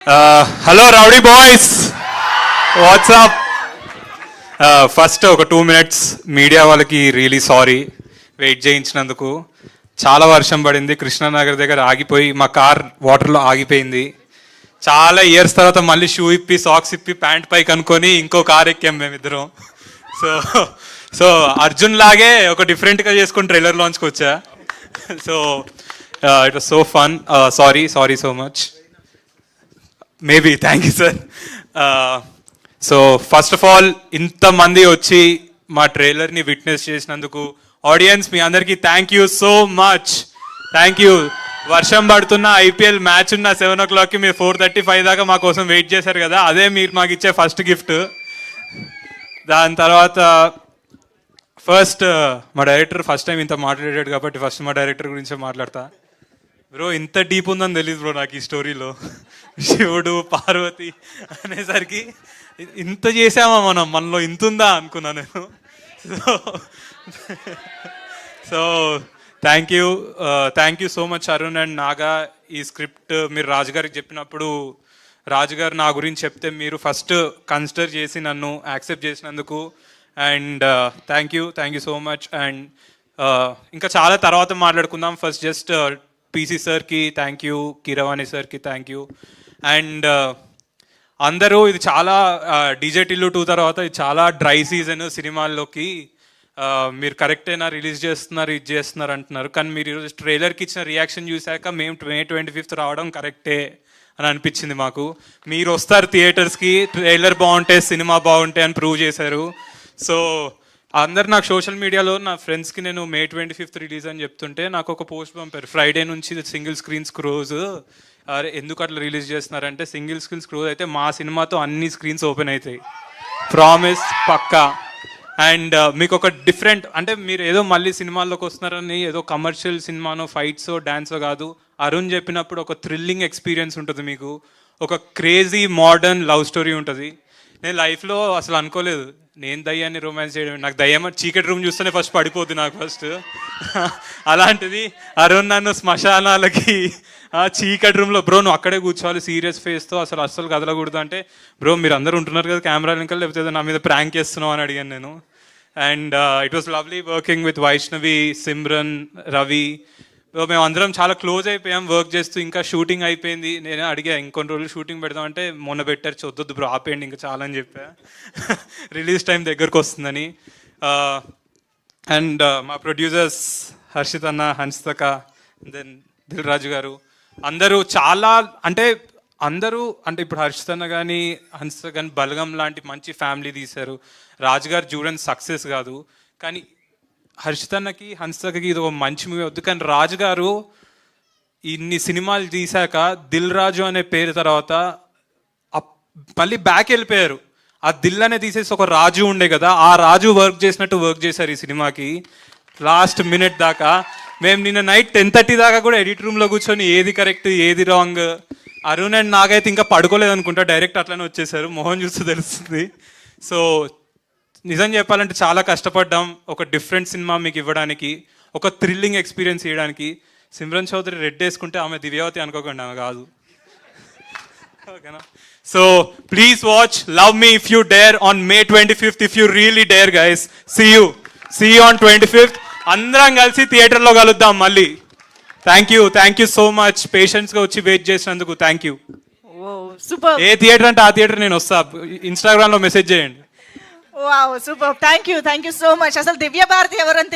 Hello rowdy boys, WhatsApp. First ఒక 2 minutes media వాళ్ళకి really sorry wait చేయించినందుకు. చాలా వర్షం పడింది, కృష్ణానగర్ దగ్గర ఆగిపోయి మా కార్ వాటర్లో ఆగిపోయింది. చాలా ఇయర్స్ తర్వాత మళ్ళీ షూ ఇప్పి సాక్స్ ఇప్పి ప్యాంట్ పైకి అనుకొని ఇంకో కార్ ఎక్కాం మేమిద్దరం. సో సో అర్జున్ లాగే ఒక డిఫరెంట్గా చేసుకుని ట్రైలర్ లాంచ్కి వచ్చా. So it was so fun. Sorry so much. Maybe thank you sir. So first of all ఇంతమంది వచ్చి మా ట్రైలర్ని విట్నెస్ చేసినందుకు ఆడియన్స్ మీ అందరికీ thank you so much. Thank you. వర్షం పడుతున్న ఐపీఎల్ మ్యాచ్ ఉన్న 7 o'clockకి మీరు 4:35 దాకా మా కోసం వెయిట్ చేశారు కదా, అదే మీరు మాకు ఇచ్చే ఫస్ట్ గిఫ్ట్. దాని తర్వాత ఫస్ట్ మా డైరెక్టర్ ఫస్ట్ టైం ఇంత మాట్లాడాడు కాబట్టి ఫస్ట్ మా డైరెక్టర్ గురించే మాట్లాడతా. బ్రో ఇంత డీప్ ఉందని తెలియదు బ్రో నాకు ఈ స్టోరీలో. శివుడు పార్వతి అనేసరికి ఇంత చేసామా మనలో ఇంత ఉందా అనుకున్నా నేను. So thank you so much Arun and Naga. ఈ స్క్రిప్ట్ మీరు రాజుగారికి చెప్పినప్పుడు రాజుగారు నా గురించి చెప్తే మీరు ఫస్ట్ కన్సిడర్ చేసి నన్ను యాక్సెప్ట్ చేసినందుకు and thank you so much. And ఇంకా చాలా తర్వాత మాట్లాడుకుందాం. ఫస్ట్ జస్ట్ పీసీ సార్కి థ్యాంక్ యూ, కీరవాణి సార్కి థ్యాంక్ యూ. అండ్ అందరూ ఇది చాలా డీజే టిల్లు 2 తర్వాత ఇది చాలా డ్రై సీజన్ సినిమాల్లోకి. మీరు కరెక్టేనా రిలీజ్ చేస్తున్నారు ఇది చేస్తున్నారు అంటున్నారు, కానీ మీరు ఈరోజు ట్రైలర్కి ఇచ్చిన రియాక్షన్ చూశాక మేము May 25th రావడం కరెక్టే అని అనిపించింది మాకు. మీరు వస్తారు థియేటర్స్కి, ట్రైలర్ బాగుంటే సినిమా బాగుంటే అని ప్రూవ్ చేశారు. సో అందరు నాకు సోషల్ మీడియాలో నా ఫ్రెండ్స్కి నేను May 25th రిలీజ్ అని చెప్తుంటే నాకు ఒక పోస్ట్ పంపారు, ఫ్రైడే నుంచి సింగిల్ స్క్రీన్ స్క్రోజ్. అరే ఎందుకు అట్లా రిలీజ్ చేస్తున్నారంటే సింగిల్ స్క్రీన్ స్క్రోజ్ అయితే మా సినిమాతో అన్ని స్క్రీన్స్ ఓపెన్ అవుతాయి, ప్రామిస్ పక్కా. అండ్ మీకు ఒక డిఫరెంట్ అంటే మీరు ఏదో మళ్ళీ సినిమాల్లోకి వస్తున్నారని ఏదో కమర్షియల్ సినిమానో ఫైట్సో డాన్సో కాదు, అరుణ్ చెప్పినప్పుడు ఒక థ్రిల్లింగ్ ఎక్స్పీరియన్స్ ఉంటుంది మీకు, ఒక క్రేజీ మోడర్న్ లవ్ స్టోరీ ఉంటుంది. నేను లైఫ్లో అసలు అనుకోలేదు నేను దయ్యాన్ని రొమాన్స్ చేయడం, నాకు దయ్యం చీకటి రూమ్ చూస్తేనే ఫస్ట్ పడిపోద్ది నాకు ఫస్ట్. అలాంటిది అరుణ్ నన్ను శ్మశానాలకి చీకటి రూమ్లో బ్రో నువ్వు అక్కడే కూర్చోవాలి సీరియస్ ఫేస్తో అస్సలు కదలకూడదు అంటే, బ్రో మీరు అందరూ ఉంటున్నారు కదా కెమెరా వెనక, లేకపోతే నా మీద ప్రాంక్ చేస్తున్నావు అని అడిగాను నేను. And it was lovely working with Vaishnavi, Simran, Ravi. మేము అందరం చాలా క్లోజ్ అయిపోయాం వర్క్ చేస్తూ. ఇంకా షూటింగ్ అయిపోయింది, నేనే అడిగా ఇంకొన్ని రోజులు షూటింగ్ పెడదామంటే మొన్న పెట్టారు చొద్దొద్దు బ్రో ఆపేయండి ఇంకా చాలా అని చెప్పా, రిలీజ్ టైం దగ్గరకు వస్తుందని. అండ్ మా ప్రొడ్యూసర్స్ హర్షిత్ అన్న, హన్స్తక, దెన్ దిల్ రాజు గారు, అందరూ చాలా అంటే ఇప్పుడు హర్షిత్ అన్న కానీ హన్స్తక కానీ బలగం లాంటి మంచి ఫ్యామిలీ తీశారు. రాజుగారు చూడని సక్సెస్ కాదు, కానీ హర్షిత్ అన్నకి హన్స్తకకి ఇది ఒక మంచి మూవీ అవుతుంది. కానీ రాజుగారు ఇన్ని సినిమాలు తీశాక దిల్ రాజు అనే పేరు తర్వాత మళ్ళీ బ్యాక్ వెళ్ళిపోయారు. ఆ దిల్ అనే తీసేసి ఒక రాజు ఉండే కదా, ఆ రాజు వర్క్ చేసినట్టు వర్క్ చేశారు ఈ సినిమాకి లాస్ట్ మినిట్ దాకా. మేము నిన్న నైట్ 10:30 దాకా కూడా ఎడిట్ రూమ్లో కూర్చొని ఏది కరెక్ట్ ఏది రాంగ్. అరుణ్ అండ్ నాగైతే ఇంకా పడుకోలేదు అనుకుంటా, డైరెక్ట్ అట్లనే వచ్చేసారు, మొహం చూస్తే తెలుస్తుంది. సో నిజం చెప్పాలంటే చాలా కష్టపడ్డాం ఒక డిఫరెంట్ సినిమా మీకు ఇవ్వడానికి, ఒక థ్రిల్లింగ్ ఎక్స్పీరియన్స్ ఇవ్వడానికి. సిమ్రన్ చౌదరి రెడ్ వేసుకుంటే ఆమె దివ్యావతి అనుకోకండి, ఆమె కాదు, ఓకేనా? So please watch love me if you dare on May 25th if you really dare guys. See you on 25th. అందరం కలిసి థియేటర్లో కలుద్దాం మళ్ళీ. థ్యాంక్ యూ సో మచ్ పేషెన్స్గా వచ్చి వెయిట్ చేసినందుకు. Thank you. ఏ థియేటర్ అంటే ఆ థియేటర్ నేను వస్తా, ఇన్స్టాగ్రామ్లో మెసేజ్ చేయండి. Wow super, thank you so much. అసలు దివ్య భారతి ఎవరంతే